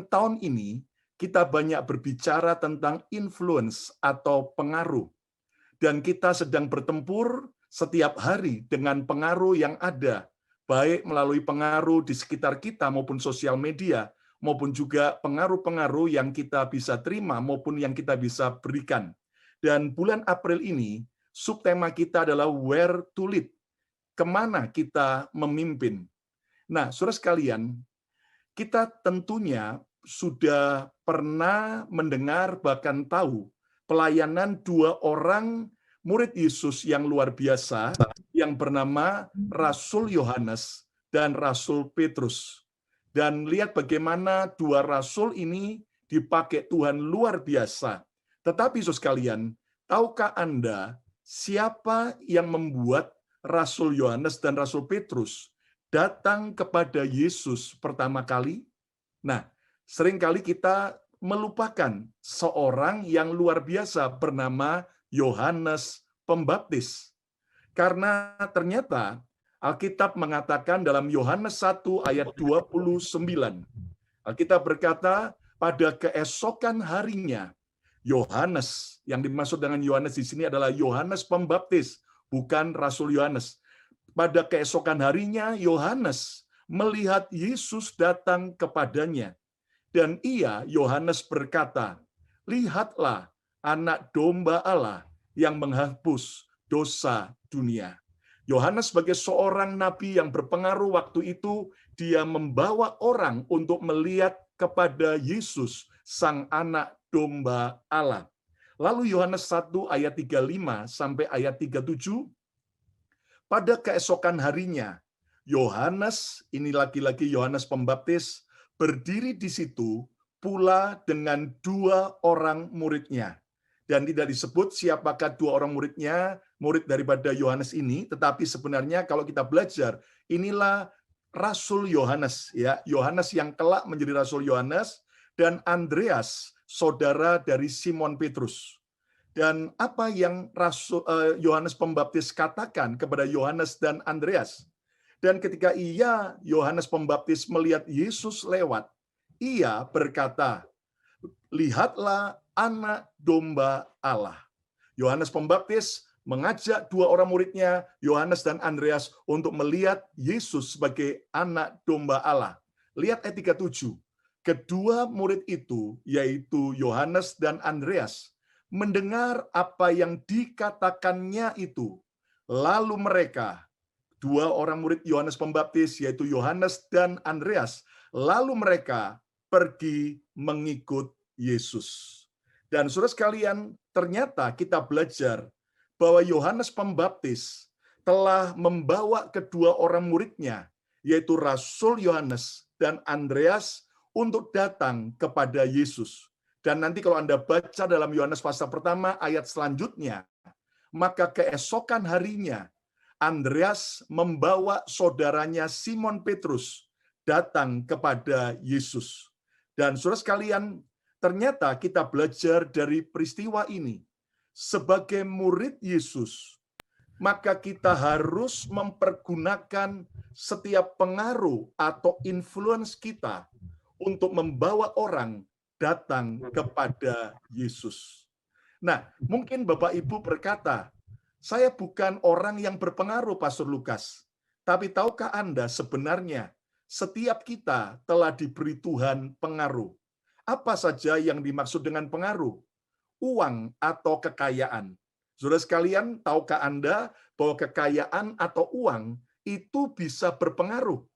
tahun ini kita banyak berbicara tentang influence atau pengaruh, dan kita sedang bertempur setiap hari dengan pengaruh yang ada, baik melalui pengaruh di sekitar kita maupun sosial media, maupun juga pengaruh-pengaruh yang kita bisa terima maupun yang kita bisa berikan. Dan bulan April ini, subtema kita adalah Where to Lead, kemana kita memimpin. Nah, saudara sekalian, kita tentunya sudah pernah mendengar bahkan tahu pelayanan dua orang murid Yesus yang luar biasa yang bernama Rasul Yohanes dan Rasul Petrus. Dan lihat bagaimana dua rasul ini dipakai Tuhan luar biasa. Tetapi saudara sekalian, tahukah Anda siapa yang membuat Rasul Yohanes dan Rasul Petrus datang kepada Yesus pertama kali? Nah, seringkali kita melupakan seorang yang luar biasa bernama Yohanes Pembaptis. Karena ternyata Alkitab mengatakan dalam Yohanes 1 ayat 29, Alkitab berkata, pada keesokan harinya, Yohanes, yang dimaksud dengan Yohanes di sini adalah Yohanes Pembaptis, bukan Rasul Yohanes. Pada keesokan harinya, Yohanes melihat Yesus datang kepadanya. Dan ia, Yohanes berkata, lihatlah anak domba Allah yang menghapus dosa dunia. Yohanes sebagai seorang nabi yang berpengaruh waktu itu, dia membawa orang untuk melihat kepada Yesus, sang anak domba Allah. Lalu Yohanes 1 ayat 35 sampai ayat 37, pada keesokan harinya, Yohanes, ini laki-laki Yohanes Pembaptis, berdiri di situ pula dengan dua orang muridnya. Dan tidak disebut siapakah dua orang muridnya, murid daripada Yohanes ini, tetapi sebenarnya kalau kita belajar, inilah Rasul Yohanes, ya, Yohanes yang kelak menjadi Rasul Yohanes, dan Andreas, saudara dari Simon Petrus. Dan apa yang Rasul Yohanes Pembaptis katakan kepada Yohanes dan Andreas? Dan ketika Yohanes Pembaptis melihat Yesus lewat, ia berkata, lihatlah anak domba Allah. Yohanes Pembaptis mengajak dua orang muridnya, Yohanes dan Andreas, untuk melihat Yesus sebagai anak domba Allah. Lihat ayat 37. Kedua murid itu, yaitu Yohanes dan Andreas, mendengar apa yang dikatakannya itu. Lalu mereka, dua orang murid Yohanes Pembaptis, yaitu Yohanes dan Andreas, lalu mereka pergi mengikut Yesus. Dan saudara sekalian, ternyata kita belajar bahwa Yohanes Pembaptis telah membawa kedua orang muridnya, yaitu Rasul Yohanes dan Andreas, untuk datang kepada Yesus. Dan nanti kalau Anda baca dalam Yohanes pasal pertama ayat selanjutnya, maka keesokan harinya Andreas membawa saudaranya Simon Petrus datang kepada Yesus. Dan saudara sekalian, ternyata kita belajar dari peristiwa ini, sebagai murid Yesus, maka kita harus mempergunakan setiap pengaruh atau influence kita untuk membawa orang datang kepada Yesus. Nah, mungkin Bapak Ibu berkata, saya bukan orang yang berpengaruh, Pastor Lukas. Tapi tahukah Anda sebenarnya setiap kita telah diberi Tuhan pengaruh. Apa saja yang dimaksud dengan pengaruh? Uang atau kekayaan. Saudara sekalian, tahukah Anda bahwa kekayaan atau uang itu bisa berpengaruh?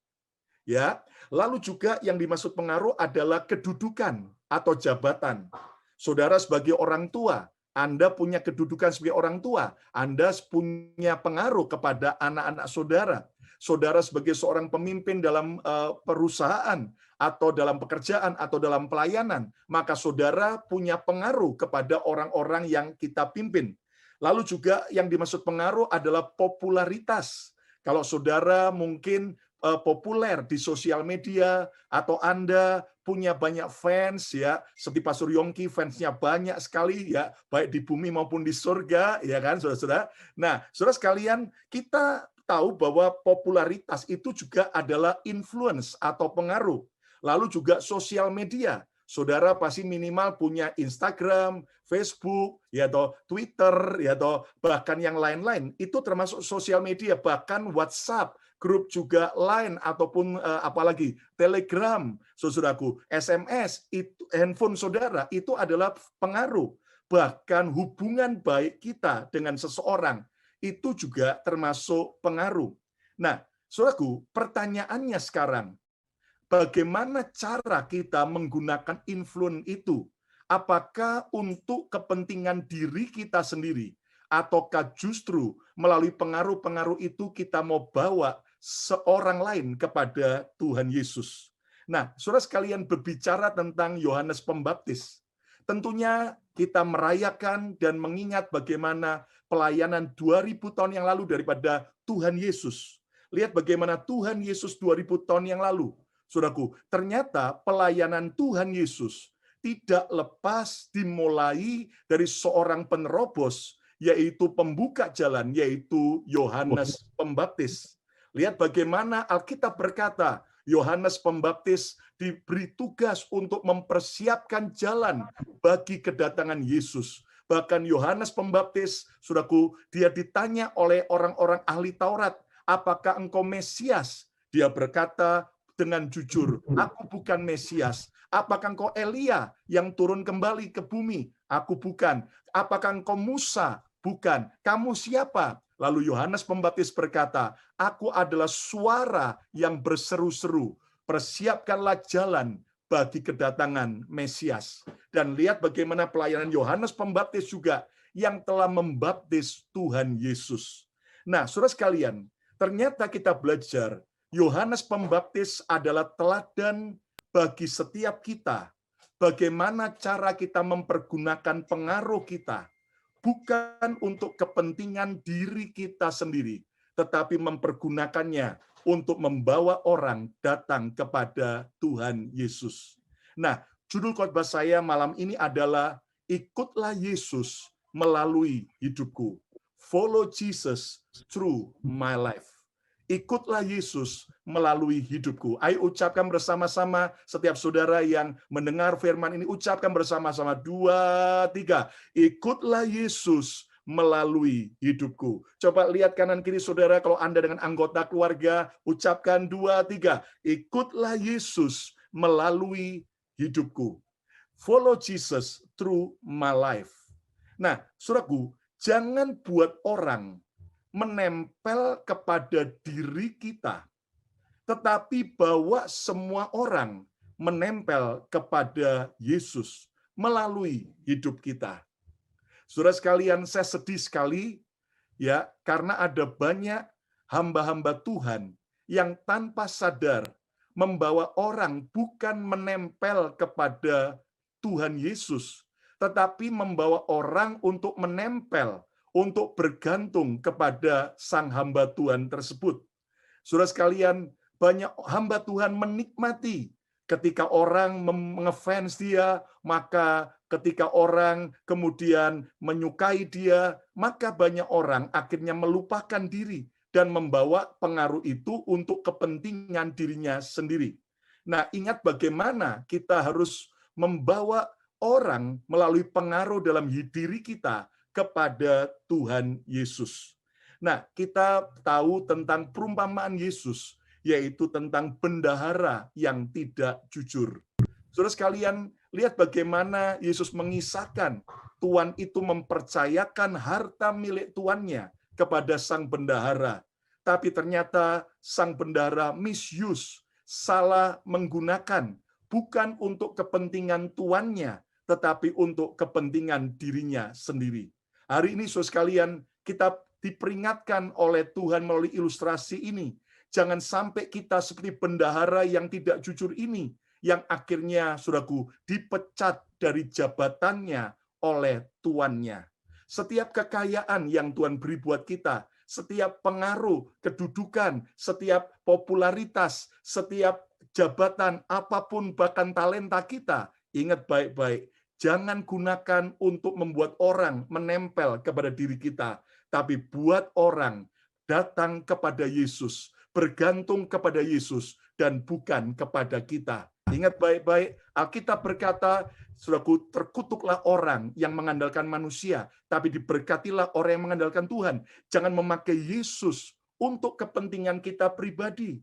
Ya, lalu juga yang dimaksud pengaruh adalah kedudukan atau jabatan. Saudara sebagai orang tua, Anda punya kedudukan sebagai orang tua, Anda punya pengaruh kepada anak-anak saudara. Saudara sebagai seorang pemimpin dalam perusahaan atau dalam pekerjaan atau dalam pelayanan, maka saudara punya pengaruh kepada orang-orang yang kita pimpin. Lalu juga yang dimaksud pengaruh adalah popularitas. Kalau saudara mungkin populer di sosial media, atau Anda punya banyak fans, ya, seperti Pastor Yongki, fansnya banyak sekali, ya, baik di bumi maupun di surga, ya kan, saudara-saudara. Nah, saudara sekalian, kita tahu bahwa popularitas itu juga adalah influence atau pengaruh. Lalu juga sosial media. Saudara pasti minimal punya Instagram, Facebook, ya atau Twitter, ya atau bahkan yang lain-lain. Itu termasuk sosial media, bahkan WhatsApp, grup juga Line ataupun apalagi Telegram, saudaraku, SMS, itu handphone saudara itu adalah pengaruh. Bahkan hubungan baik kita dengan seseorang itu juga termasuk pengaruh. Nah, saudaraku, pertanyaannya sekarang, bagaimana cara kita menggunakan influence itu? Apakah untuk kepentingan diri kita sendiri? Ataukah justru melalui pengaruh-pengaruh itu kita mau bawa seorang lain kepada Tuhan Yesus? Nah, saudara sekalian, berbicara tentang Yohanes Pembaptis, tentunya kita merayakan dan mengingat bagaimana pelayanan 2000 tahun yang lalu daripada Tuhan Yesus. Lihat bagaimana Tuhan Yesus 2000 tahun yang lalu. Saudaraku, ternyata pelayanan Tuhan Yesus tidak lepas dimulai dari seorang penerobos, yaitu pembuka jalan, yaitu Yohanes Pembaptis. Lihat bagaimana Alkitab berkata, Yohanes Pembaptis diberi tugas untuk mempersiapkan jalan bagi kedatangan Yesus. Bahkan Yohanes Pembaptis, saudaraku, dia ditanya oleh orang-orang ahli Taurat, apakah engkau Mesias? Dia berkata dengan jujur, aku bukan Mesias. Apakah engkau Elia yang turun kembali ke bumi? Aku bukan. Apakah engkau Musa? Bukan. Kamu siapa? Lalu Yohanes Pembaptis berkata, aku adalah suara yang berseru-seru. Persiapkanlah jalan bagi kedatangan Mesias. Dan lihat bagaimana pelayanan Yohanes Pembaptis juga yang telah membaptis Tuhan Yesus. Nah, saudara sekalian, ternyata kita belajar Yohanes Pembaptis adalah teladan bagi setiap kita. Bagaimana cara kita mempergunakan pengaruh kita, bukan untuk kepentingan diri kita sendiri, tetapi mempergunakannya untuk membawa orang datang kepada Tuhan Yesus. Nah, judul khotbah saya malam ini adalah Ikutlah Yesus melalui hidupku. Follow Jesus through my life. Ikutlah Yesus melalui hidupku. Ayo ucapkan bersama-sama, setiap saudara yang mendengar firman ini, ucapkan bersama-sama. 2, 3. Ikutlah Yesus melalui hidupku. Coba lihat kanan kiri saudara, kalau Anda dengan anggota keluarga, ucapkan 2, 3. Ikutlah Yesus melalui hidupku. Follow Jesus through my life. Nah, saudaraku, jangan buat orang menempel kepada diri kita, tetapi bawa semua orang menempel kepada Yesus melalui hidup kita. Saudara sekalian, saya sedih sekali ya karena ada banyak hamba-hamba Tuhan yang tanpa sadar membawa orang bukan menempel kepada Tuhan Yesus, tetapi membawa orang untuk menempel, untuk bergantung kepada sang hamba Tuhan tersebut. Saudara sekalian, banyak hamba Tuhan menikmati ketika orang ngefans dia, maka ketika orang kemudian menyukai dia, maka banyak orang akhirnya melupakan diri dan membawa pengaruh itu untuk kepentingan dirinya sendiri. Nah, ingat bagaimana kita harus membawa orang melalui pengaruh dalam diri kita kepada Tuhan Yesus. Nah, kita tahu tentang perumpamaan Yesus, yaitu tentang bendahara yang tidak jujur. Saudara sekalian, lihat bagaimana Yesus mengisahkan Tuan itu mempercayakan harta milik tuannya kepada sang bendahara. Tapi ternyata sang bendahara misuse, salah menggunakan, bukan untuk kepentingan tuannya, tetapi untuk kepentingan dirinya sendiri. Hari ini, saudara sekalian, kita diperingatkan oleh Tuhan melalui ilustrasi ini. Jangan sampai kita seperti bendahara yang tidak jujur ini, yang akhirnya, saudaraku, dipecat dari jabatannya oleh tuannya. Setiap kekayaan yang Tuhan beri buat kita, setiap pengaruh, kedudukan, setiap popularitas, setiap jabatan, apapun bahkan talenta kita, ingat baik-baik, jangan gunakan untuk membuat orang menempel kepada diri kita, tapi buat orang datang kepada Yesus, bergantung kepada Yesus, dan bukan kepada kita. Ingat baik-baik, Alkitab berkata, saudaraku, terkutuklah orang yang mengandalkan manusia, tapi diberkatilah orang yang mengandalkan Tuhan. Jangan memakai Yesus untuk kepentingan kita pribadi,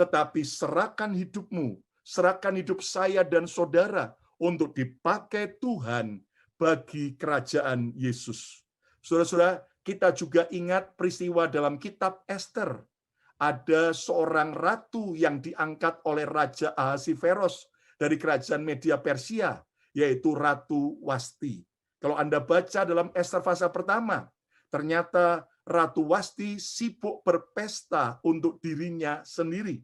tetapi serahkan hidupmu, serahkan hidup saya dan saudara untuk dipakai Tuhan bagi kerajaan Yesus. Saudara-saudara, kita juga ingat peristiwa dalam kitab Ester. Ada seorang ratu yang diangkat oleh Raja Ahasiveros dari kerajaan Media Persia, yaitu Ratu Wasti. Kalau Anda baca dalam Ester pasal pertama, ternyata Ratu Wasti sibuk berpesta untuk dirinya sendiri.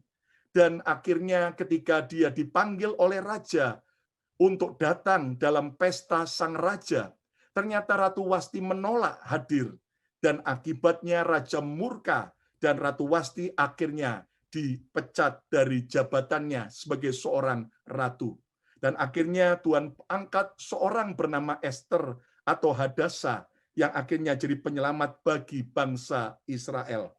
Dan akhirnya ketika dia dipanggil oleh raja untuk datang dalam pesta sang raja, ternyata Ratu Wasti menolak hadir. Dan akibatnya raja murka, dan Ratu Wasti akhirnya dipecat dari jabatannya sebagai seorang ratu. Dan akhirnya Tuhan angkat seorang bernama Ester atau Hadasa yang akhirnya jadi penyelamat bagi bangsa Israel.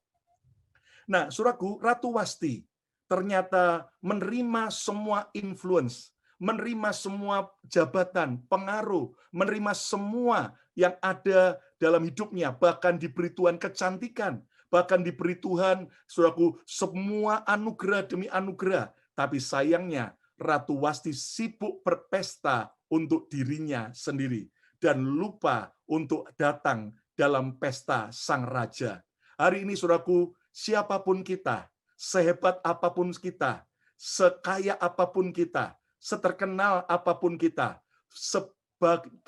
Nah, saudaraku, Ratu Wasti ternyata menerima semua influence, menerima semua jabatan, pengaruh, menerima semua yang ada dalam hidupnya, bahkan diberi Tuhan kecantikan, bahkan diberi Tuhan, saudaraku, semua anugerah demi anugerah. Tapi sayangnya, Ratu Wasti sibuk berpesta untuk dirinya sendiri dan lupa untuk datang dalam pesta sang raja. Hari ini, saudaraku, siapapun kita, sehebat apapun kita, sekaya apapun kita, seterkenal apapun kita,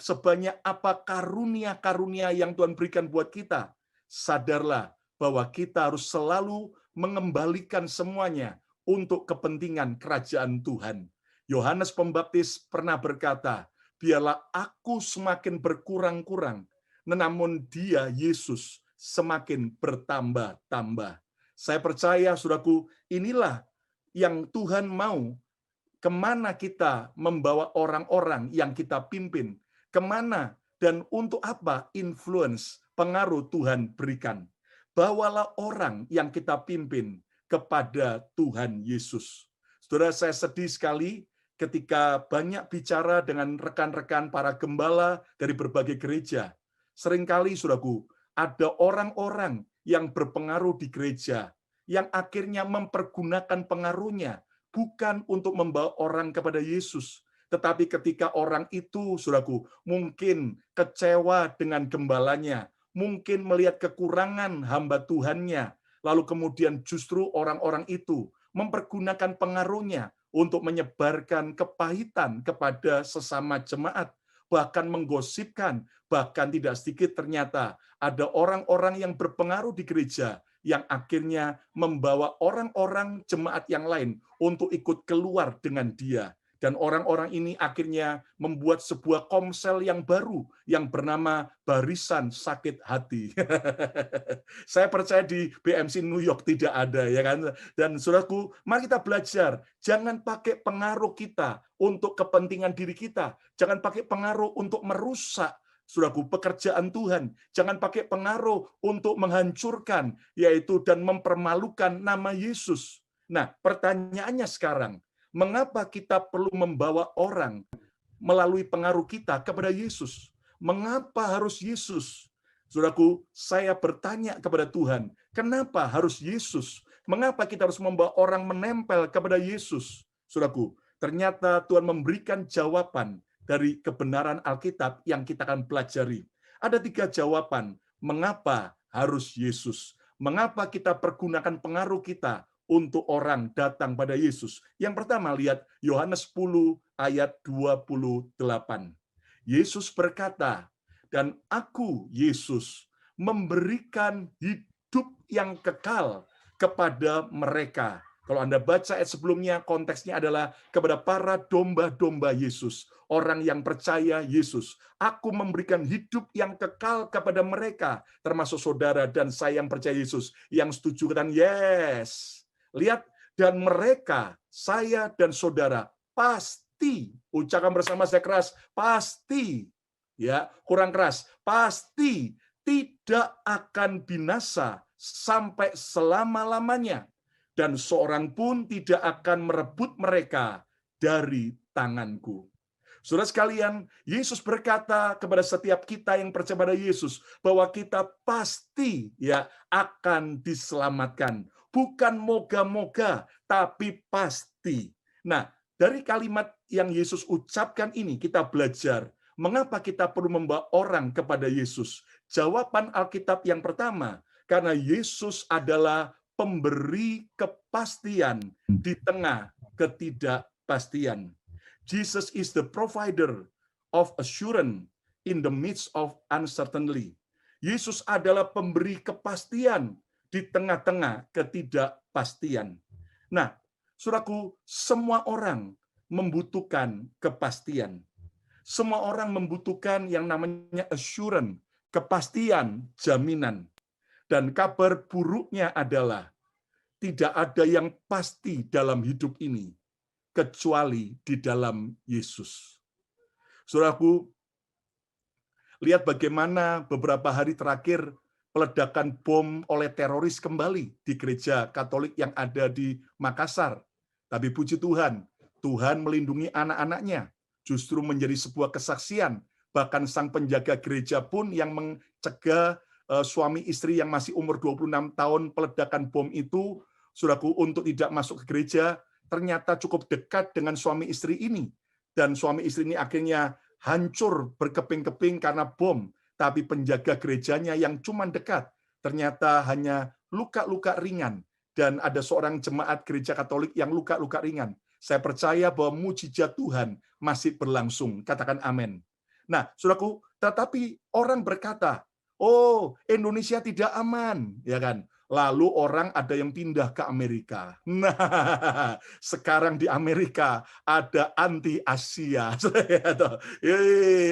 sebanyak apa karunia-karunia yang Tuhan berikan buat kita, sadarlah bahwa kita harus selalu mengembalikan semuanya untuk kepentingan kerajaan Tuhan. Yohanes Pembaptis pernah berkata, biarlah aku semakin berkurang-kurang, namun dia, Yesus, semakin bertambah-tambah. Saya percaya, saudaraku, inilah yang Tuhan mau. Kemana kita membawa orang-orang yang kita pimpin? Kemana dan untuk apa influence, pengaruh Tuhan berikan? Bawalah orang yang kita pimpin kepada Tuhan Yesus. Saudara, saya sedih sekali ketika banyak bicara dengan rekan-rekan para gembala dari berbagai gereja. Seringkali, saudaraku, ada orang-orang yang berpengaruh di gereja yang akhirnya mempergunakan pengaruhnya bukan untuk membawa orang kepada Yesus, tetapi ketika orang itu, saudaraku, mungkin kecewa dengan gembalanya, mungkin melihat kekurangan hamba Tuhannya, lalu kemudian justru orang-orang itu mempergunakan pengaruhnya untuk menyebarkan kepahitan kepada sesama jemaat, bahkan menggosipkan, bahkan tidak sedikit ternyata ada orang-orang yang berpengaruh di gereja yang akhirnya membawa orang-orang jemaat yang lain untuk ikut keluar dengan dia. Dan orang-orang ini akhirnya membuat sebuah komsel yang baru yang bernama Barisan Sakit Hati. Saya percaya di BMC New York tidak ada, ya kan? Dan saudaraku, mari kita belajar, jangan pakai pengaruh kita untuk kepentingan diri kita, jangan pakai pengaruh untuk merusak, saudaraku, pekerjaan Tuhan. Jangan pakai pengaruh untuk menghancurkan, yaitu dan mempermalukan nama Yesus. Nah, pertanyaannya sekarang, mengapa kita perlu membawa orang melalui pengaruh kita kepada Yesus? Mengapa harus Yesus? Saudaraku, saya bertanya kepada Tuhan, kenapa harus Yesus? Mengapa kita harus membawa orang menempel kepada Yesus? Saudaraku, ternyata Tuhan memberikan jawaban dari kebenaran Alkitab yang kita akan pelajari. Ada 3 jawaban, mengapa harus Yesus? Mengapa kita pergunakan pengaruh kita untuk orang datang pada Yesus? Yang pertama, lihat Yohanes 10 ayat 28. Yesus berkata, dan aku, Yesus, memberikan hidup yang kekal kepada mereka. Kalau Anda baca ayat sebelumnya, konteksnya adalah kepada para domba-domba Yesus, orang yang percaya Yesus. Aku memberikan hidup yang kekal kepada mereka, termasuk saudara dan saya yang percaya Yesus. Yang setuju katakan yes. Lihat, dan mereka, saya dan saudara, pasti, ucapkan bersama saya keras, pasti, ya kurang keras, pasti tidak akan binasa sampai selama-lamanya. Dan seorang pun tidak akan merebut mereka dari tanganku. Saudara sekalian, Yesus berkata kepada setiap kita yang percaya pada Yesus bahwa kita pasti ya akan diselamatkan. Bukan moga-moga, tapi pasti. Nah, dari kalimat yang Yesus ucapkan ini kita belajar mengapa kita perlu membawa orang kepada Yesus. Jawaban Alkitab yang pertama, karena Yesus adalah pemberi kepastian di tengah ketidakpastian. Jesus is the provider of assurance in the midst of uncertainty. Yesus adalah pemberi kepastian di tengah-tengah ketidakpastian. Nah, saudaraku, semua orang membutuhkan kepastian. Semua orang membutuhkan yang namanya assurance, kepastian, jaminan. Dan kabar buruknya adalah tidak ada yang pasti dalam hidup ini kecuali di dalam Yesus. Saudaraku, lihat bagaimana beberapa hari terakhir peledakan bom oleh teroris kembali di gereja Katolik yang ada di Makassar. Tapi puji Tuhan, Tuhan melindungi anak-anaknya. Justru menjadi sebuah kesaksian. Bahkan sang penjaga gereja pun yang mencegah suami istri yang masih umur 26 tahun peledakan bom itu, saudaraku, untuk tidak masuk ke gereja, ternyata cukup dekat dengan suami istri ini. Dan suami istri ini akhirnya hancur berkeping-keping karena bom. Tapi penjaga gerejanya yang cuma dekat, ternyata hanya luka-luka ringan. Dan ada seorang jemaat gereja Katolik yang luka-luka ringan. Saya percaya bahwa mujizat Tuhan masih berlangsung. Katakan amin. Nah, saudaraku, tetapi orang berkata, oh, Indonesia tidak aman, ya kan? Lalu orang ada yang pindah ke Amerika. Nah, sekarang di Amerika ada anti Asia.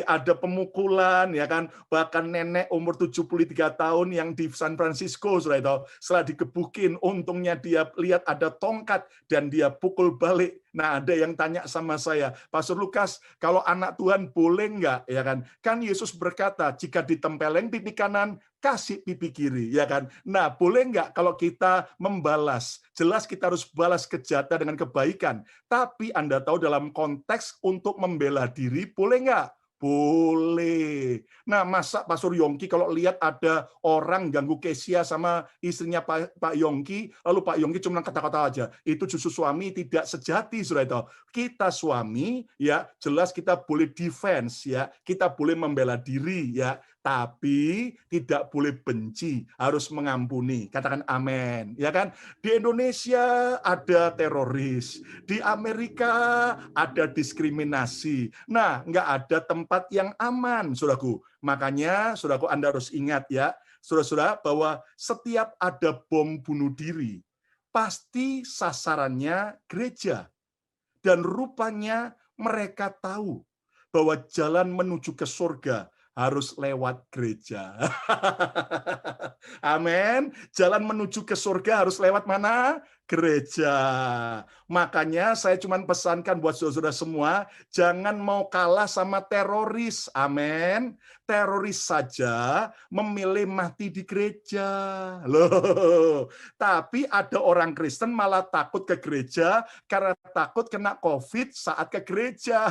Ada pemukulan, ya kan? Bahkan nenek umur 73 tahun yang di San Francisco, setelah dikebukin, untungnya dia lihat ada tongkat dan dia pukul balik. Nah, ada yang tanya sama saya, Pastor Lukas, kalau anak Tuhan boleh nggak? Ya kan? Kan Yesus berkata, jika ditempeleng pipi kanan, kasih pipi kiri, ya kan? Nah, boleh nggak kalau kita membalas? Jelas kita harus balas kejahatan dengan kebaikan. Tapi Anda tahu dalam konteks untuk membela diri, boleh nggak? Boleh. Nah, masa Pastor Yongki kalau lihat ada orang ganggu Kesia sama istrinya Pak Yongki, lalu Pak Yongki cuma kata-kata aja. Itu justru suami tidak sejati, saudara itu. Kita suami, ya jelas kita boleh defense, ya kita boleh membela diri, ya. Tapi tidak boleh benci, harus mengampuni. Katakan amin, ya kan? Di Indonesia ada teroris, di Amerika ada diskriminasi. Nah, nggak ada tempat yang aman, saudaraku. Makanya, saudaraku, Anda harus ingat ya, saudara-saudara, bahwa setiap ada bom bunuh diri, pasti sasarannya gereja. Dan rupanya mereka tahu bahwa jalan menuju ke surga harus lewat gereja. Amin. Jalan menuju ke surga harus lewat mana? Gereja. Makanya saya cuma pesankan buat saudara-saudara semua, jangan mau kalah sama teroris. Amin. Teroris saja memilih mati di gereja. Loh. Tapi ada orang Kristen malah takut ke gereja karena takut kena COVID saat ke gereja.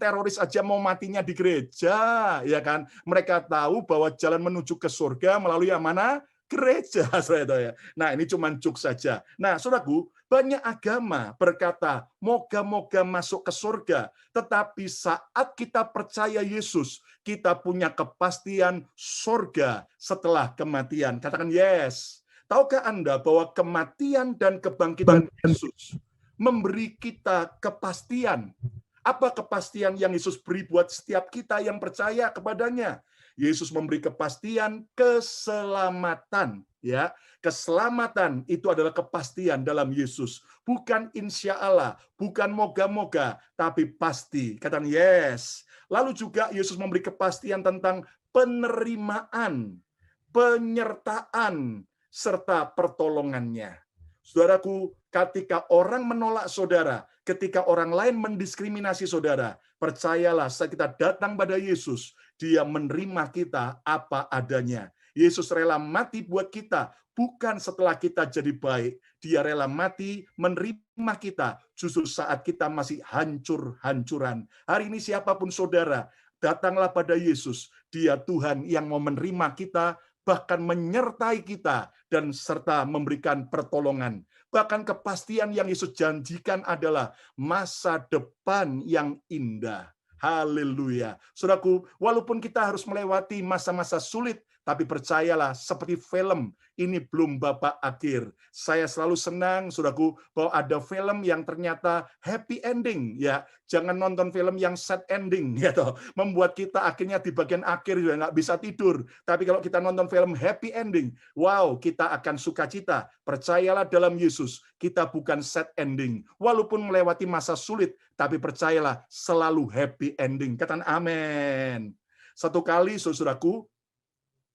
Teroris aja mau matinya di gereja, ya kan? Mereka tahu bahwa jalan menuju ke surga melalui yang mana? Gereja, saudara. Nah, ini cuma cuk saja. Nah, saudaraku, banyak agama berkata, moga-moga masuk ke surga. Tetapi saat kita percaya Yesus, kita punya kepastian surga setelah kematian. Katakan yes. Tahukah Anda bahwa kematian dan kebangkitan Yesus memberi kita kepastian? Apa kepastian yang Yesus beri buat setiap kita yang percaya kepadanya? Yesus memberi kepastian keselamatan, ya. Keselamatan itu adalah kepastian dalam Yesus, bukan insya Allah, bukan moga-moga, tapi pasti. Katakan yes. Lalu juga Yesus memberi kepastian tentang penerimaan, penyertaan, serta pertolongannya. Saudaraku, ketika orang menolak saudara, ketika orang lain mendiskriminasi saudara, percayalah saat kita datang pada Yesus, Dia menerima kita apa adanya. Yesus rela mati buat kita, bukan setelah kita jadi baik. Dia rela mati menerima kita justru saat kita masih hancur-hancuran. Hari ini siapapun saudara, datanglah pada Yesus. Dia Tuhan yang mau menerima kita, bahkan menyertai kita, dan serta memberikan pertolongan. Bahkan kepastian yang Yesus janjikan adalah masa depan yang indah. Haleluya. Saudaraku, walaupun kita harus melewati masa-masa sulit, tapi percayalah, seperti film, ini belum babak akhir. Saya selalu senang, saudaraku, bahwa ada film yang ternyata happy ending. Ya, jangan nonton film yang sad ending, ya toh. Membuat kita akhirnya di bagian akhir juga nggak bisa tidur. Tapi kalau kita nonton film happy ending, wow, kita akan sukacita. Percayalah dalam Yesus, kita bukan sad ending. Walaupun melewati masa sulit, tapi percayalah selalu happy ending. Katakan amin. Satu kali, saudaraku,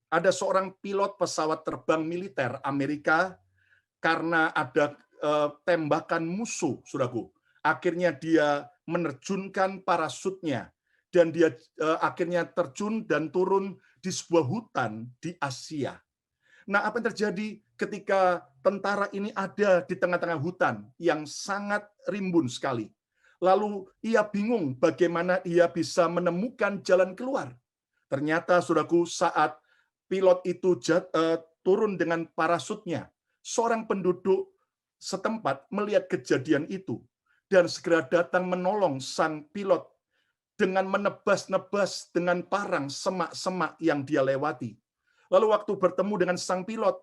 ada seorang pilot pesawat terbang militer Amerika, karena ada tembakan musuh, saudaraku. Akhirnya dia menerjunkan parasutnya, dan dia akhirnya terjun dan turun di sebuah hutan di Asia. Nah, apa yang terjadi ketika tentara ini ada di tengah-tengah hutan yang sangat rimbun sekali? Lalu ia bingung bagaimana ia bisa menemukan jalan keluar. Ternyata, saudaraku, saat pilot itu turun dengan parasutnya, seorang penduduk setempat melihat kejadian itu dan segera datang menolong sang pilot dengan menebas-nebas dengan parang semak-semak yang dia lewati. Lalu waktu bertemu dengan sang pilot,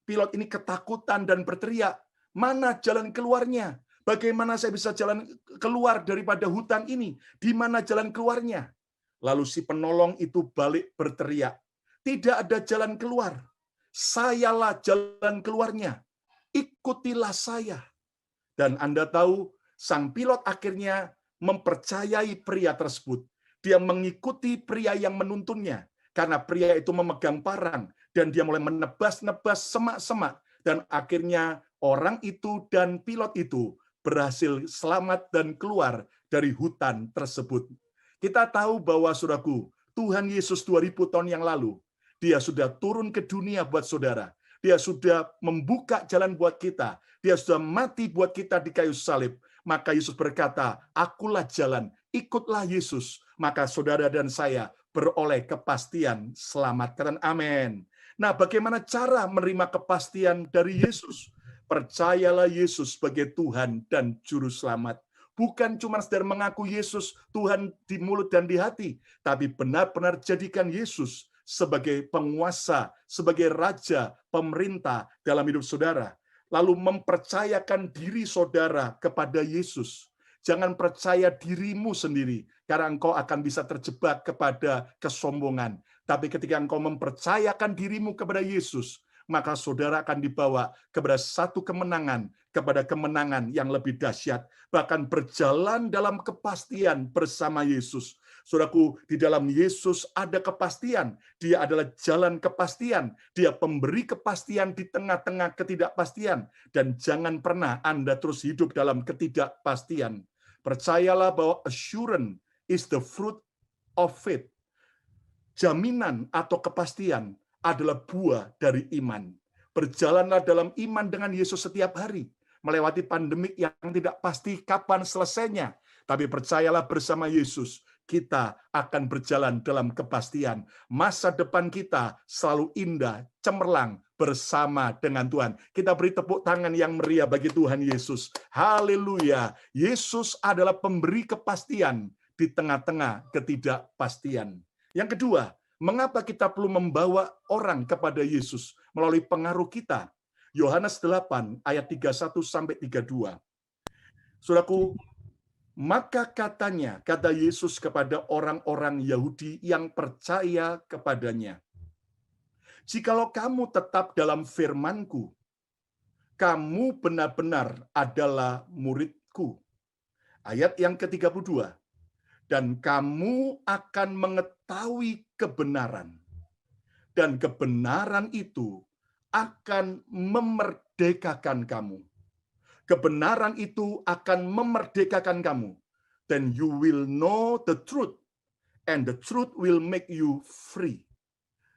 pilot ini ketakutan dan berteriak, "Mana jalan keluarnya? Bagaimana saya bisa jalan keluar daripada hutan ini? Di mana jalan keluarnya?" Lalu si penolong itu balik berteriak, "Tidak ada jalan keluar. Sayalah jalan keluarnya. Ikutilah saya." Dan Anda tahu, sang pilot akhirnya mempercayai pria tersebut. Dia mengikuti pria yang menuntunnya, karena pria itu memegang parang, dan dia mulai menebas-nebas semak-semak. Dan akhirnya orang itu dan pilot itu berhasil selamat dan keluar dari hutan tersebut. Kita tahu bahwa, saudaraku, Tuhan Yesus 2000 tahun yang lalu, dia sudah turun ke dunia buat saudara. Dia sudah membuka jalan buat kita. Dia sudah mati buat kita di kayu salib. Maka Yesus berkata, "Akulah jalan, ikutlah Yesus." Maka saudara dan saya beroleh kepastian selamat. Katakan amin. Nah, bagaimana cara menerima kepastian dari Yesus? Percayalah Yesus sebagai Tuhan dan Juru Selamat. Bukan cuma sekedar mengaku Yesus Tuhan di mulut dan di hati, tapi benar-benar jadikan Yesus sebagai penguasa, sebagai raja, pemerintah dalam hidup saudara. Lalu mempercayakan diri saudara kepada Yesus. Jangan percaya dirimu sendiri, karena engkau akan bisa terjebak kepada kesombongan. Tapi ketika engkau mempercayakan dirimu kepada Yesus, maka saudara akan dibawa kepada satu kemenangan, kepada kemenangan yang lebih dahsyat. Bahkan berjalan dalam kepastian bersama Yesus. Saudaraku, di dalam Yesus ada kepastian. Dia adalah jalan kepastian. Dia pemberi kepastian di tengah-tengah ketidakpastian. Dan jangan pernah Anda terus hidup dalam ketidakpastian. Percayalah bahwa assurance is the fruit of faith. Jaminan atau kepastian adalah buah dari iman. Berjalanlah dalam iman dengan Yesus setiap hari, melewati pandemik yang tidak pasti kapan selesainya. Tapi percayalah bersama Yesus, kita akan berjalan dalam kepastian. Masa depan kita selalu indah, cemerlang bersama dengan Tuhan. Kita beri tepuk tangan yang meriah bagi Tuhan Yesus. Haleluya. Yesus adalah pemberi kepastian di tengah-tengah ketidakpastian. Yang kedua, mengapa kita perlu membawa orang kepada Yesus melalui pengaruh kita? Yohanes 8 ayat 31 sampai 32. Saudaraku, maka katanya, kata Yesus kepada orang-orang Yahudi yang percaya kepadanya, "Jikalau kamu tetap dalam firman-Ku, kamu benar-benar adalah murid-Ku." Ayat yang ke-32. "Dan kamu akan mengetahui kebenaran, dan kebenaran itu akan memerdekakan kamu." Kebenaran itu akan memerdekakan kamu. Then you will know the truth, and the truth will make you free.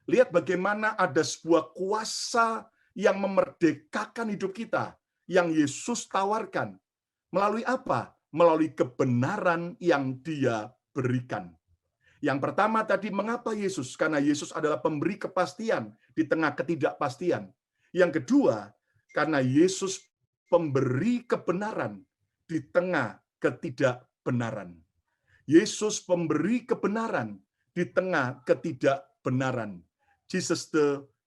Lihat bagaimana ada sebuah kuasa yang memerdekakan hidup kita, yang Yesus tawarkan. Melalui apa? Melalui kebenaran yang Dia berikan. Yang pertama tadi, mengapa Yesus? Karena Yesus adalah pemberi kepastian di tengah ketidakpastian. Yang kedua, karena Yesus pemberi kebenaran di tengah ketidakbenaran. Yesus pemberi kebenaran di tengah ketidakbenaran. Jesus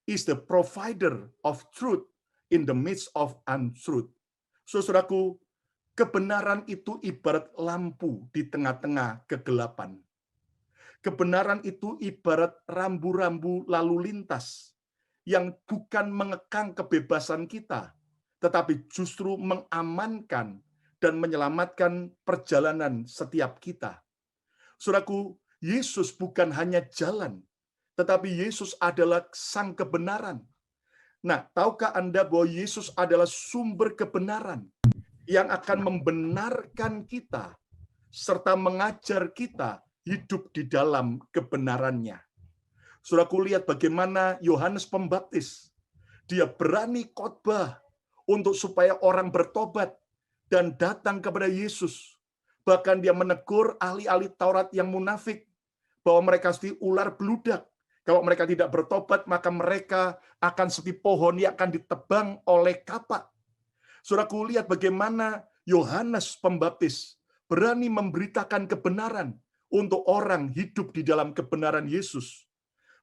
is the provider of truth in the midst of untruth. Saudaraku, kebenaran itu ibarat lampu di tengah-tengah kegelapan. Kebenaran itu ibarat rambu-rambu lalu lintas yang bukan mengekang kebebasan kita, tetapi justru mengamankan dan menyelamatkan perjalanan setiap kita. Saudaraku, Yesus bukan hanya jalan, tetapi Yesus adalah sang kebenaran. Nah, tahukah Anda bahwa Yesus adalah sumber kebenaran yang akan membenarkan kita serta mengajar kita hidup di dalam kebenarannya. Saudaraku, lihat bagaimana Yohanes Pembaptis. Dia berani khotbah untuk supaya orang bertobat dan datang kepada Yesus. Bahkan dia menegur ahli-ahli Taurat yang munafik bahwa mereka seperti ular beludak. Kalau mereka tidak bertobat, maka mereka akan seperti pohon yang akan ditebang oleh kapak. Saudaraku, lihat bagaimana Yohanes Pembaptis berani memberitakan kebenaran untuk orang hidup di dalam kebenaran Yesus.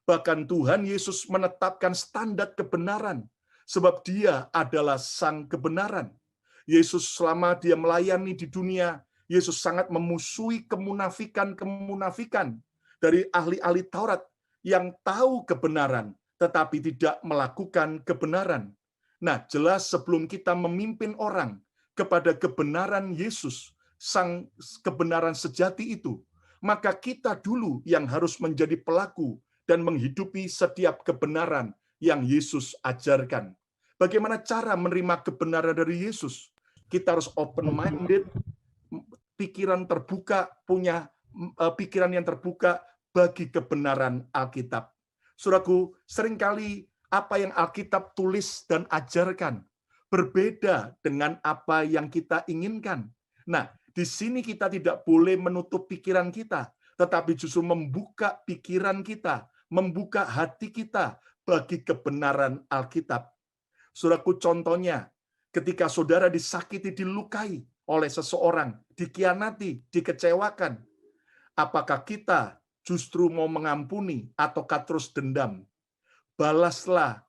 Bahkan Tuhan Yesus menetapkan standar kebenaran, sebab Dia adalah sang kebenaran. Yesus selama Dia melayani di dunia, Yesus sangat memusuhi kemunafikan dari ahli-ahli Taurat yang tahu kebenaran, tetapi tidak melakukan kebenaran. Nah, jelas sebelum kita memimpin orang kepada kebenaran Yesus, sang kebenaran sejati itu, maka kita dulu yang harus menjadi pelaku dan menghidupi setiap kebenaran yang Yesus ajarkan. Bagaimana cara menerima kebenaran dari Yesus? Kita harus open-minded, pikiran terbuka, punya pikiran yang terbuka bagi kebenaran Alkitab. Saudaraku, seringkali apa yang Alkitab tulis dan ajarkan berbeda dengan apa yang kita inginkan. Nah, di sini kita tidak boleh menutup pikiran kita, tetapi justru membuka pikiran kita, membuka hati kita bagi kebenaran Alkitab. Saudaraku, contohnya, ketika saudara disakiti, dilukai oleh seseorang, dikhianati, dikecewakan, apakah kita justru mau mengampuni ataukah terus dendam? Balaslah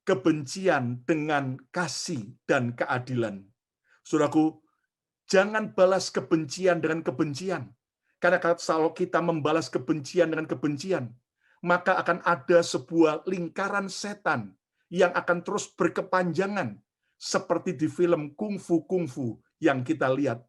kebencian dengan kasih dan keadilan. Saudaraku, jangan balas kebencian dengan kebencian. Karena kalau kita membalas kebencian dengan kebencian, maka akan ada sebuah lingkaran setan yang akan terus berkepanjangan. Seperti di film kungfu yang kita lihat.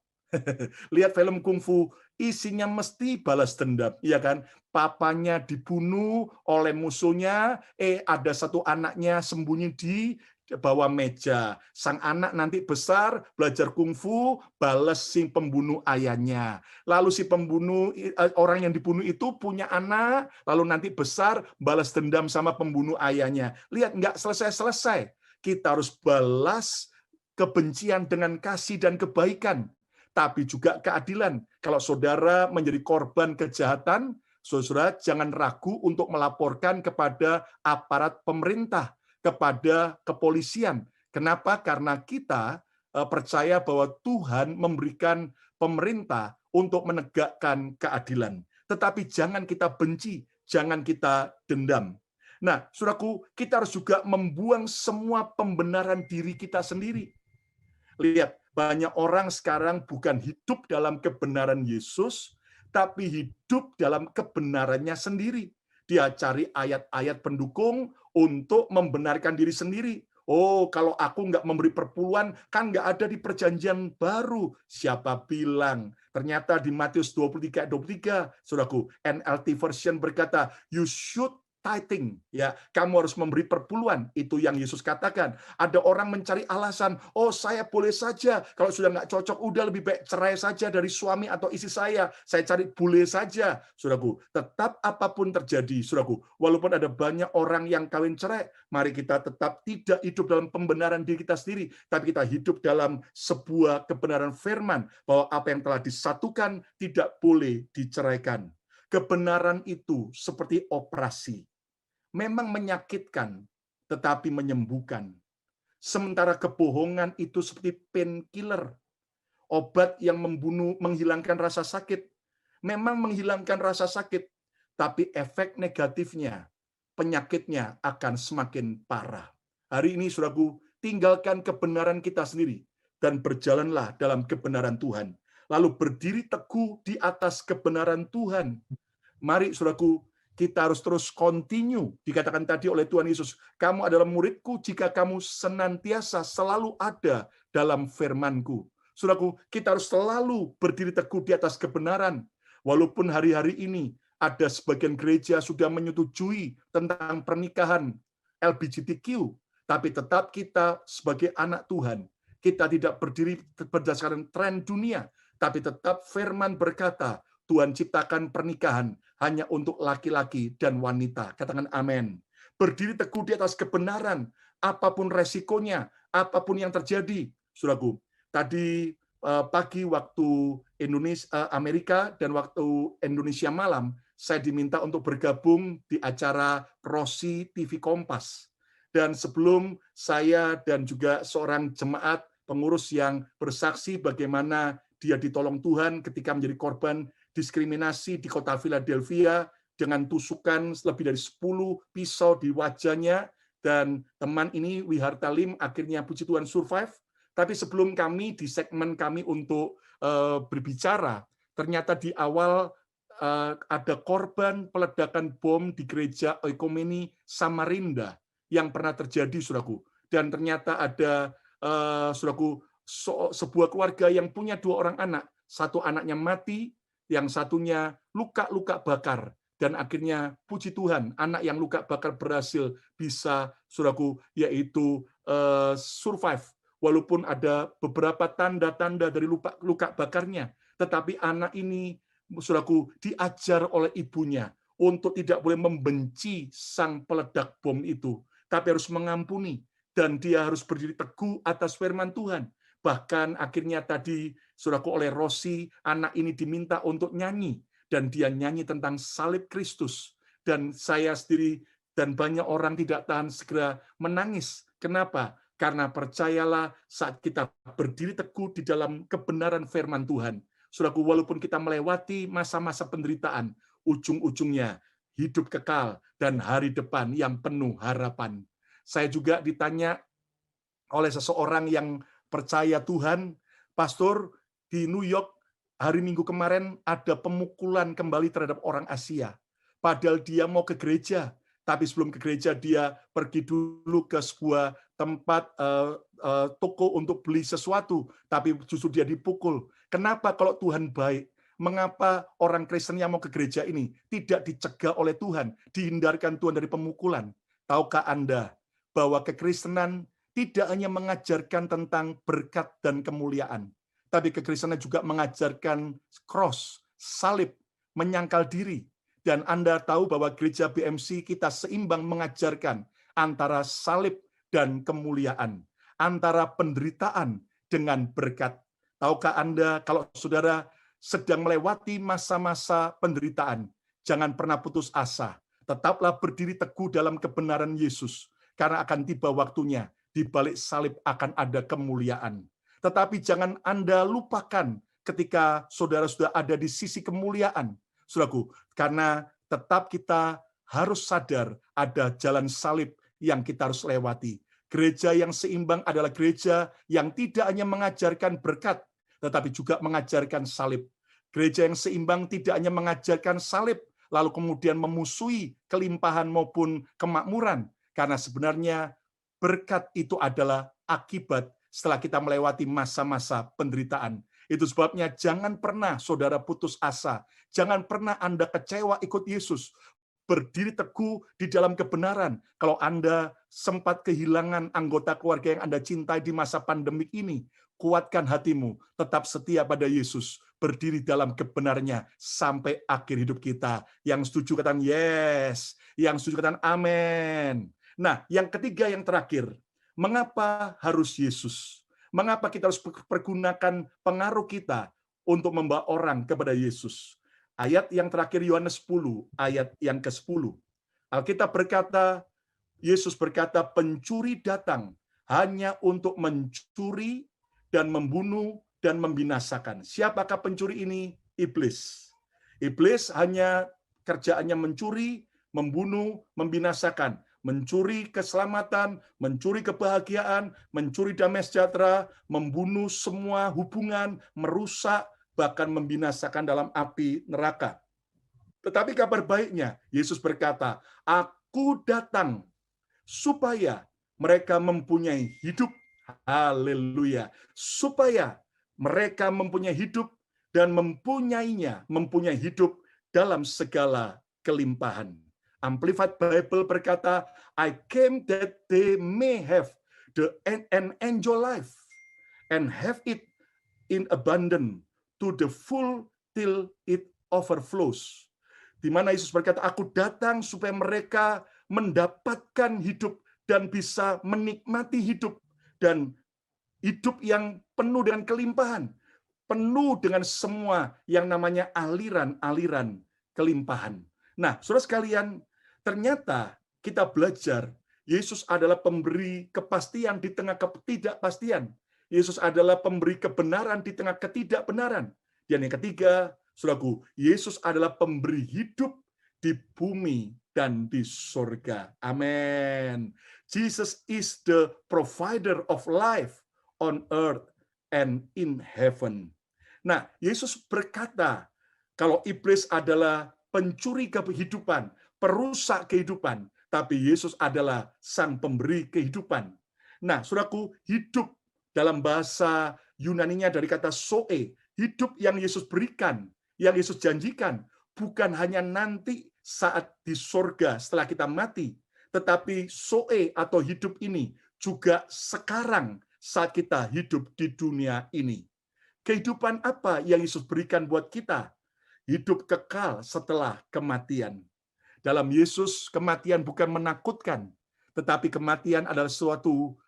Lihat film kungfu, isinya mesti balas dendam, ya kan? Papanya dibunuh oleh musuhnya, ada satu anaknya sembunyi di bawah meja. Sang anak nanti besar, belajar kungfu, balas si pembunuh ayahnya. Lalu si pembunuh, orang yang dibunuh itu punya anak, lalu nanti besar, balas dendam sama pembunuh ayahnya. Lihat, nggak selesai-selesai. Kita harus balas kebencian dengan kasih dan kebaikan, tapi juga keadilan. Kalau saudara menjadi korban kejahatan, saudara jangan ragu untuk melaporkan kepada aparat pemerintah, kepada kepolisian. Kenapa? Karena kita percaya bahwa Tuhan memberikan pemerintah untuk menegakkan keadilan. Tetapi jangan kita benci, jangan kita dendam. Nah, saudaraku, kita harus juga membuang semua pembenaran diri kita sendiri. Lihat, banyak orang sekarang bukan hidup dalam kebenaran Yesus, tapi hidup dalam kebenarannya sendiri. Dia cari ayat-ayat pendukung untuk membenarkan diri sendiri. Oh, kalau aku nggak memberi perpuluhan, kan nggak ada di perjanjian baru. Siapa bilang? Ternyata di Matius 23:23, saudaraku, NLT version berkata, you should tithing, ya, kamu harus memberi perpuluhan. Itu yang Yesus katakan. Ada orang mencari alasan, oh saya boleh saja, kalau sudah nggak cocok, udah lebih baik cerai saja dari suami atau istri saya cari boleh saja. Saudaraku, tetap apapun terjadi, saudaraku, walaupun ada banyak orang yang kawin cerai, mari kita tetap tidak hidup dalam pembenaran diri kita sendiri, tapi kita hidup dalam sebuah kebenaran firman, bahwa apa yang telah disatukan tidak boleh diceraikan. Kebenaran itu seperti operasi. Memang menyakitkan, tetapi menyembuhkan. Sementara kebohongan itu seperti painkiller, obat yang menghilangkan rasa sakit. Memang menghilangkan rasa sakit, tapi efek negatifnya, penyakitnya akan semakin parah. Hari ini, saudaraku, tinggalkan kebenaran kita sendiri dan berjalanlah dalam kebenaran Tuhan. Lalu berdiri teguh di atas kebenaran Tuhan. Mari, saudaraku, kita harus terus continue. Dikatakan tadi oleh Tuhan Yesus, kamu adalah muridku jika kamu senantiasa selalu ada dalam firman-Ku. Saudaraku, kita harus selalu berdiri teguh di atas kebenaran. Walaupun hari-hari ini ada sebagian gereja sudah menyetujui tentang pernikahan LGBTQ, tapi tetap kita sebagai anak Tuhan, kita tidak berdiri berdasarkan tren dunia, tapi tetap firman berkata, Tuhan ciptakan pernikahan hanya untuk laki-laki dan wanita. Katakan amin. Berdiri teguh di atas kebenaran, apapun resikonya, apapun yang terjadi. Saudaraku, tadi pagi waktu Indonesia, Amerika dan waktu Indonesia malam, saya diminta untuk bergabung di acara Rosi TV Kompas. Dan sebelum saya dan juga seorang jemaat pengurus yang bersaksi bagaimana dia ditolong Tuhan ketika menjadi korban diskriminasi di kota Philadelphia dengan tusukan lebih dari 10 pisau di wajahnya, dan teman ini Wiharta Lim akhirnya puji Tuhan survive. Tapi sebelum kami di segmen kami untuk berbicara, ternyata di awal ada korban peledakan bom di gereja Oikomeni Samarinda yang pernah terjadi, saudaraku. Dan ternyata ada saudaraku, sebuah keluarga yang punya 2 orang anak, satu anaknya mati, yang satunya luka-luka bakar, dan akhirnya puji Tuhan anak yang luka bakar berhasil bisa, saudaraku, yaitu survive, walaupun ada beberapa tanda-tanda dari luka bakarnya, tetapi anak ini, saudaraku, diajar oleh ibunya untuk tidak boleh membenci sang peledak bom itu, tapi harus mengampuni, dan dia harus berdiri teguh atas firman Tuhan. Bahkan akhirnya tadi, saudaraku, oleh Rosi, anak ini diminta untuk nyanyi, dan dia nyanyi tentang salib Kristus. Dan saya sendiri dan banyak orang tidak tahan segera menangis. Kenapa? Karena percayalah, saat kita berdiri teguh di dalam kebenaran firman Tuhan, saudaraku, walaupun kita melewati masa-masa penderitaan, ujung-ujungnya hidup kekal dan hari depan yang penuh harapan. Saya juga ditanya oleh seseorang yang percaya Tuhan, Pastor, di New York hari Minggu kemarin ada pemukulan kembali terhadap orang Asia. Padahal dia mau ke gereja, tapi sebelum ke gereja dia pergi dulu ke sebuah tempat toko untuk beli sesuatu, tapi justru dia dipukul. Kenapa kalau Tuhan baik? Mengapa orang Kristen yang mau ke gereja ini tidak dicegah oleh Tuhan, dihindarkan Tuhan dari pemukulan? Tahukah Anda bahwa kekristenan tidak hanya mengajarkan tentang berkat dan kemuliaan, tapi kekristenan juga mengajarkan cross, salib, menyangkal diri. Dan Anda tahu bahwa gereja BMC kita seimbang mengajarkan antara salib dan kemuliaan, antara penderitaan dengan berkat. Tahukah Anda kalau saudara sedang melewati masa-masa penderitaan, jangan pernah putus asa. Tetaplah berdiri teguh dalam kebenaran Yesus, karena akan tiba waktunya di balik salib akan ada kemuliaan. Tetapi jangan Anda lupakan ketika saudara sudah ada di sisi kemuliaan, saudaraku, karena tetap kita harus sadar ada jalan salib yang kita harus lewati. Gereja yang seimbang adalah gereja yang tidak hanya mengajarkan berkat, tetapi juga mengajarkan salib. Gereja yang seimbang tidak hanya mengajarkan salib, lalu kemudian memusuhi kelimpahan maupun kemakmuran, karena sebenarnya berkat itu adalah akibat setelah kita melewati masa-masa penderitaan. Itu sebabnya jangan pernah saudara putus asa. Jangan pernah Anda kecewa ikut Yesus. berdiri teguh di dalam kebenaran. Kalau Anda sempat kehilangan anggota keluarga yang Anda cintai di masa pandemik ini, kuatkan hatimu, tetap setia pada Yesus, berdiri dalam kebenarannya sampai akhir hidup kita. Yang setuju katakan yes, yang setuju katakan amin. Nah, yang ketiga, yang terakhir, mengapa harus Yesus? Mengapa kita harus pergunakan pengaruh kita untuk membawa orang kepada Yesus? Ayat yang terakhir Yohanes 10, ayat yang ke-10. Alkitab berkata, Yesus berkata, pencuri datang hanya untuk mencuri dan membunuh dan membinasakan. Siapakah pencuri ini? Iblis. Iblis hanya kerjaannya mencuri, membunuh, membinasakan. Mencuri keselamatan, mencuri kebahagiaan, mencuri damai sejahtera, membunuh semua hubungan, merusak, bahkan membinasakan dalam api neraka. Tetapi kabar baiknya, Yesus berkata, Aku datang supaya mereka mempunyai hidup. Haleluya. Supaya mereka mempunyai hidup dan mempunyai hidup dalam segala kelimpahan. Amplified Bible berkata, I came that they may have an enjoy life and have it in abundance to the full till it overflows. Di mana Yesus berkata, aku datang supaya mereka mendapatkan hidup dan bisa menikmati hidup, dan hidup yang penuh dengan kelimpahan, penuh dengan semua yang namanya aliran-aliran kelimpahan. Nah, saudara sekalian, ternyata kita belajar Yesus adalah pemberi kepastian di tengah ketidakpastian. Yesus adalah pemberi kebenaran di tengah ketidakbenaran. Dan yang ketiga, saudaraku, Yesus adalah pemberi hidup di bumi dan di surga. Amin. Jesus is the provider of life on earth and in heaven. Nah, Yesus berkata, kalau iblis adalah pencuri kehidupan, perusak kehidupan, tapi Yesus adalah sang pemberi kehidupan. Nah, saudaraku, hidup dalam bahasa Yunaninya dari kata zoe, hidup yang Yesus berikan, yang Yesus janjikan, bukan hanya nanti saat di surga setelah kita mati, tetapi zoe atau hidup ini juga sekarang saat kita hidup di dunia ini. Kehidupan apa yang Yesus berikan buat kita? Hidup kekal setelah kematian. Dalam Yesus, kematian bukan menakutkan, tetapi kematian adalah suatu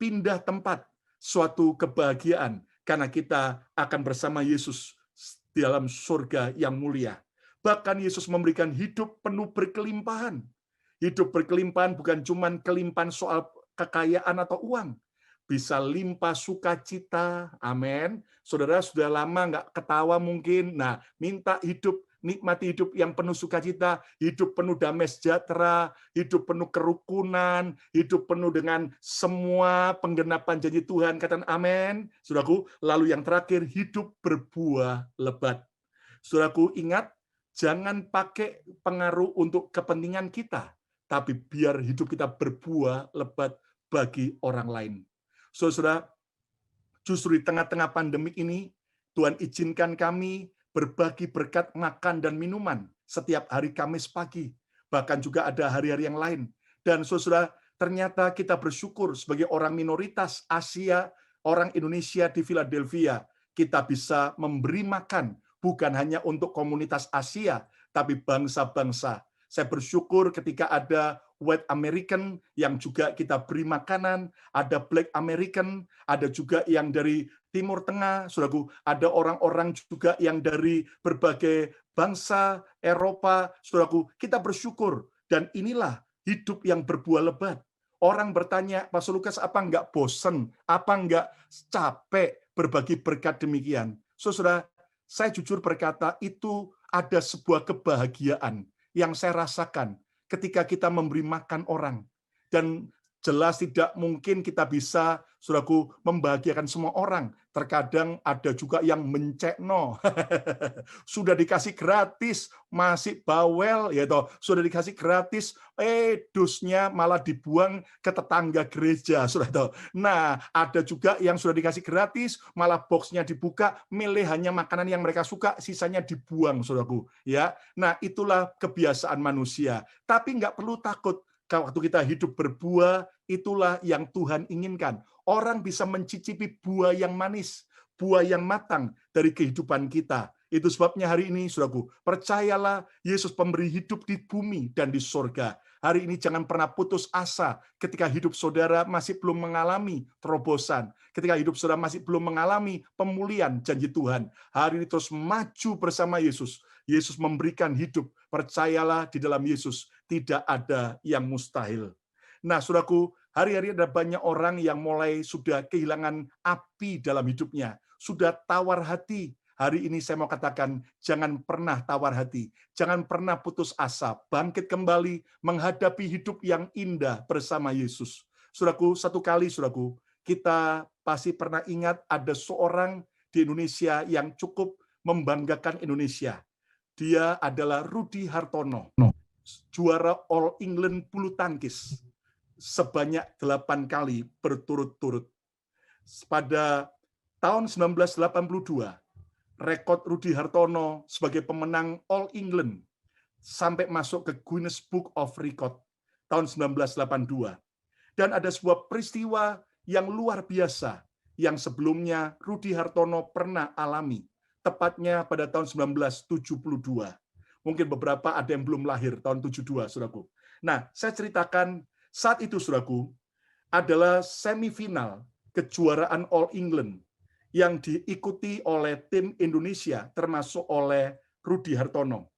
pindah tempat, suatu kebahagiaan, karena kita akan bersama Yesus di dalam surga yang mulia. Bahkan Yesus memberikan hidup penuh berkelimpahan. Hidup berkelimpahan bukan cuma kelimpahan soal kekayaan atau uang, bisa limpah sukacita, amin. Saudara sudah lama nggak ketawa mungkin, nah minta hidup, nikmati hidup yang penuh sukacita, hidup penuh damai sejahtera, hidup penuh kerukunan, hidup penuh dengan semua penggenapan janji Tuhan, katakan amin. Saudaraku, lalu yang terakhir, hidup berbuah lebat. Saudaraku, ingat, jangan pakai pengaruh untuk kepentingan kita, tapi biar hidup kita berbuah lebat bagi orang lain. Saudara, justru di tengah-tengah pandemi ini, Tuhan izinkan kami berbagi berkat makan dan minuman setiap hari Kamis pagi. Bahkan juga ada hari-hari yang lain. Dan saudara, ternyata kita bersyukur sebagai orang minoritas Asia, orang Indonesia di Philadelphia, kita bisa memberi makan bukan hanya untuk komunitas Asia, tapi bangsa-bangsa. Saya bersyukur ketika ada White American yang juga kita beri makanan, ada Black American, ada juga yang dari Timur Tengah, saudaraku, ada orang-orang juga yang dari berbagai bangsa Eropa, saudaraku, kita bersyukur. Dan inilah hidup yang berbuah lebat. Orang bertanya, Pastor Lukas, apa enggak bosen? Apa enggak capek berbagi berkat demikian? Saudara, saya jujur berkata, itu ada sebuah kebahagiaan yang saya rasakan ketika kita memberi makan orang. Dan jelas tidak mungkin kita bisa Saudaraku, membahagiakan semua orang. Terkadang ada juga yang mencekno. Sudah dikasih gratis, masih bawel, ya toh. Sudah dikasih gratis, dusnya malah dibuang ke tetangga gereja, sudah toh. Nah, ada juga yang sudah dikasih gratis, malah boxnya dibuka, milih hanya makanan yang mereka suka, sisanya dibuang, saudaraku. Ya, nah itulah kebiasaan manusia. Tapi nggak perlu takut. Waktu kita hidup berbuah, itulah yang Tuhan inginkan. Orang bisa mencicipi buah yang manis, buah yang matang dari kehidupan kita. Itu sebabnya hari ini, saudaraku, percayalah Yesus pemberi hidup di bumi dan di sorga. Hari ini jangan pernah putus asa ketika hidup saudara masih belum mengalami terobosan. Ketika hidup saudara masih belum mengalami pemulihan janji Tuhan. Hari ini terus maju bersama Yesus. Yesus memberikan hidup. Percayalah di dalam Yesus tidak ada yang mustahil. Nah, saudaraku, hari-hari ada banyak orang yang mulai sudah kehilangan api dalam hidupnya. Sudah tawar hati. Hari ini saya mau katakan, jangan pernah tawar hati. Jangan pernah putus asa. Bangkit kembali menghadapi hidup yang indah bersama Yesus. Saudaraku, satu kali, saudaraku, kita pasti pernah ingat ada seorang di Indonesia yang cukup membanggakan Indonesia. Dia adalah Rudi Hartono, juara All England bulu tangkis sebanyak 8 kali berturut-turut. Pada tahun 1982, rekod Rudi Hartono sebagai pemenang All England sampai masuk ke Guinness Book of Record tahun 1982. Dan ada sebuah peristiwa yang luar biasa yang sebelumnya Rudi Hartono pernah alami, tepatnya pada tahun 1972. Mungkin beberapa ada yang belum lahir tahun 72, saudaraku. Nah, saya ceritakan saat itu, saudaraku, adalah semifinal kejuaraan All England yang diikuti oleh tim Indonesia, termasuk oleh Rudi Hartono.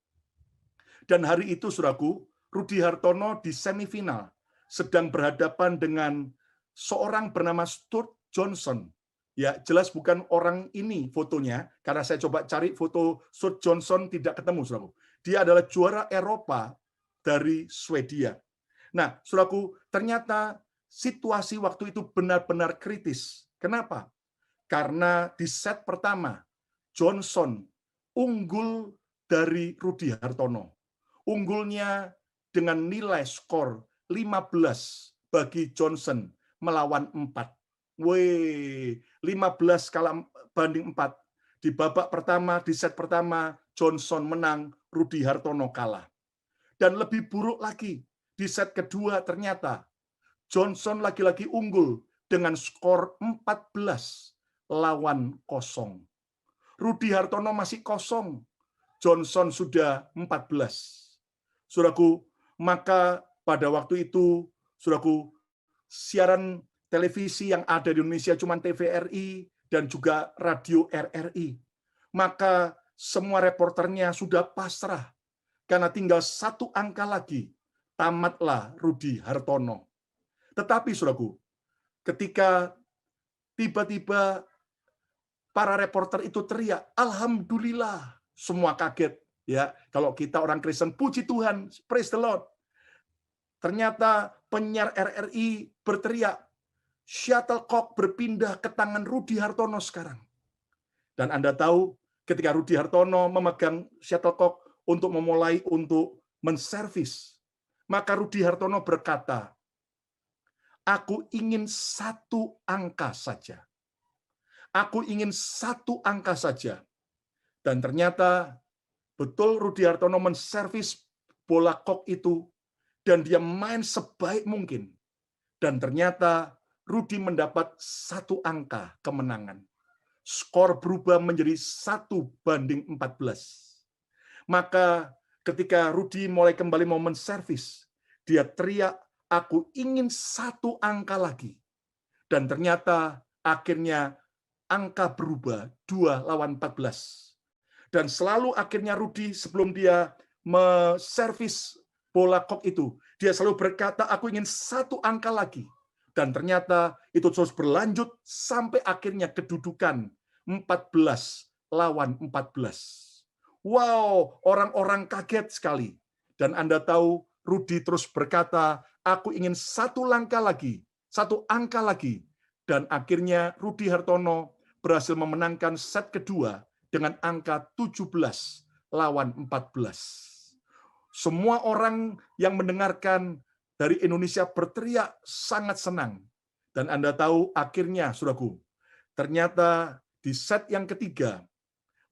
Dan hari itu, saudaraku, Rudi Hartono di semifinal sedang berhadapan dengan seorang bernama Stuart Johnson. Ya, jelas bukan orang ini fotonya, karena saya coba cari foto Stuart Johnson tidak ketemu, saudaraku. Dia adalah juara Eropa dari Swedia. Nah, saudaraku, ternyata situasi waktu itu benar-benar kritis. Kenapa? Karena di set pertama, Johnson unggul dari Rudi Hartono. Unggulnya dengan nilai skor 15 bagi Johnson melawan 4. 15 banding 4. Di babak pertama, di set pertama, Johnson menang, Rudi Hartono kalah. Dan lebih buruk lagi, di set kedua ternyata Johnson lagi-lagi unggul dengan skor 14 lawan 0. Rudi Hartono masih 0. Johnson sudah 14. Saudaraku, maka pada waktu itu, saudaraku, siaran televisi yang ada di Indonesia cuma TVRI dan juga radio RRI. Maka semua reporternya sudah pasrah karena tinggal 1 angka lagi, tamatlah Rudi Hartono. Tetapi, saudaraku, ketika tiba-tiba para reporter itu teriak, Alhamdulillah, semua kaget. Ya, kalau kita orang Kristen, puji Tuhan, praise the Lord. Ternyata penyiar RRI berteriak, shuttlecock berpindah ke tangan Rudi Hartono sekarang. Dan Anda tahu, ketika Rudi Hartono memegang shuttlecock untuk memulai untuk menservis, maka Rudi Hartono berkata, aku ingin 1 angka saja. Aku ingin 1 angka saja. Dan ternyata betul Rudi Hartono menservis bola kok itu dan dia main sebaik mungkin. Dan ternyata Rudi mendapat 1 angka kemenangan. Skor berubah menjadi 1-14. Maka ketika Rudi mulai kembali mau menservis, dia teriak, aku ingin 1 angka lagi. Dan ternyata akhirnya angka berubah 2 lawan 14. Dan selalu akhirnya Rudi sebelum dia menservis bola kok itu, dia selalu berkata, aku ingin 1 angka lagi. Dan ternyata itu terus berlanjut sampai akhirnya kedudukan 14 lawan 14. Wow, orang-orang kaget sekali. Dan Anda tahu, Rudi terus berkata, aku ingin 1 langkah lagi, 1 angka lagi. Dan akhirnya Rudi Hartono berhasil memenangkan set kedua dengan angka 17-14. Semua orang yang mendengarkan dari Indonesia berteriak sangat senang. Dan Anda tahu akhirnya, saudaraku, ternyata di set yang ketiga,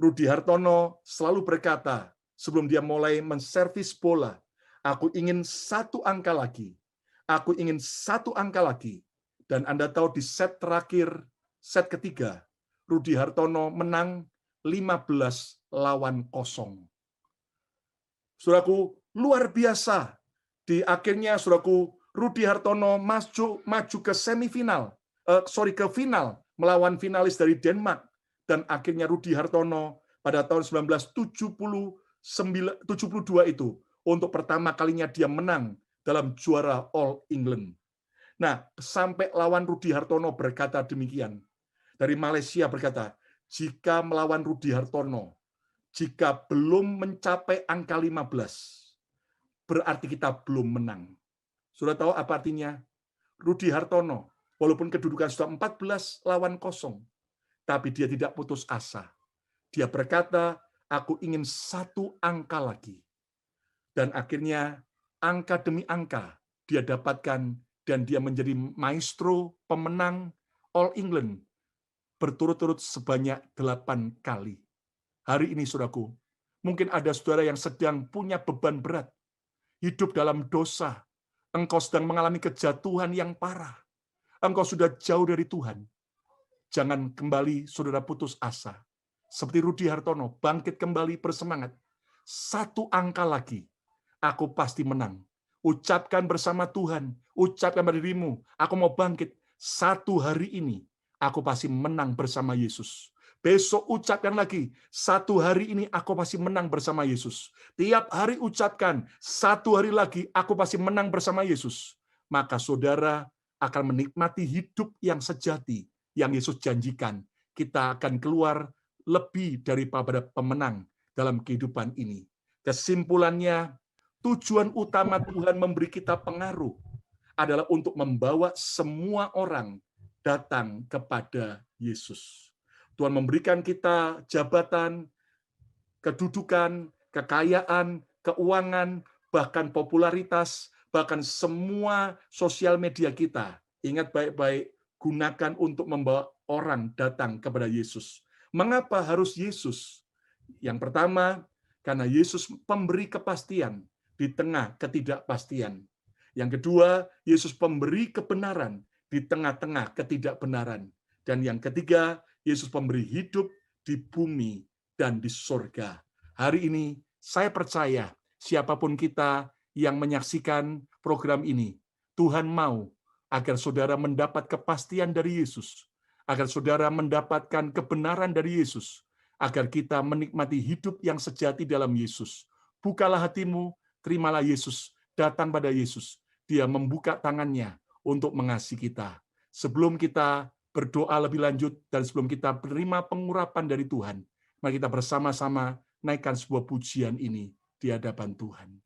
Rudi Hartono selalu berkata sebelum dia mulai menservis bola, aku ingin satu angka lagi. Aku ingin satu angka lagi. Dan Anda tahu di set terakhir, set ketiga, Rudi Hartono menang 15-0. Saudaraku, luar biasa. Di akhirnya, saudaraku, Rudi Hartono maju ke semifinal, ke final, melawan finalis dari Denmark. Dan akhirnya Rudi Hartono pada tahun 1972 itu, untuk pertama kalinya dia menang dalam juara All England. Nah, sampai lawan Rudi Hartono berkata demikian. Dari Malaysia berkata, jika melawan Rudi Hartono, jika belum mencapai angka 15, berarti kita belum menang. Sudah tahu apa artinya? Rudi Hartono, walaupun kedudukan sudah 14-0, tapi dia tidak putus asa. Dia berkata, aku ingin satu angka lagi. Dan akhirnya, angka demi angka dia dapatkan, dan dia menjadi maestro pemenang All England berturut-turut sebanyak 8 kali. Hari ini, saudaraku, mungkin ada saudara yang sedang punya beban berat, hidup dalam dosa, engkau sedang mengalami kejatuhan yang parah, engkau sudah jauh dari Tuhan. Jangan kembali saudara putus asa. Seperti Rudi Hartono, bangkit kembali bersemangat. Satu angka lagi, aku pasti menang. Ucapkan bersama Tuhan, ucapkan pada dirimu, aku mau bangkit. Satu hari ini, aku pasti menang bersama Yesus. Besok ucapkan lagi, satu hari ini aku pasti menang bersama Yesus. Tiap hari ucapkan, satu hari lagi aku pasti menang bersama Yesus. Maka saudara akan menikmati hidup yang sejati, yang Yesus janjikan. Kita akan keluar lebih daripada pemenang dalam kehidupan ini. Kesimpulannya, tujuan utama Tuhan memberi kita pengaruh adalah untuk membawa semua orang datang kepada Yesus. Tuhan memberikan kita jabatan, kedudukan, kekayaan, keuangan, bahkan popularitas, bahkan semua sosial media kita. Ingat baik-baik, gunakan untuk membawa orang datang kepada Yesus. Mengapa harus Yesus? Yang pertama, karena Yesus memberi kepastian di tengah ketidakpastian. Yang kedua, Yesus pemberi kebenaran di tengah-tengah ketidakbenaran. Dan yang ketiga, Yesus pemberi hidup di bumi dan di surga. Hari ini, saya percaya siapapun kita yang menyaksikan program ini, Tuhan mau agar saudara mendapat kepastian dari Yesus, agar saudara mendapatkan kebenaran dari Yesus, agar kita menikmati hidup yang sejati dalam Yesus. Bukalah hatimu, terimalah Yesus, datang pada Yesus. Dia membuka tangannya untuk mengasihi kita. Sebelum kita berdoa lebih lanjut dan sebelum kita menerima pengurapan dari Tuhan, mari kita bersama-sama naikkan sebuah pujian ini di hadapan Tuhan.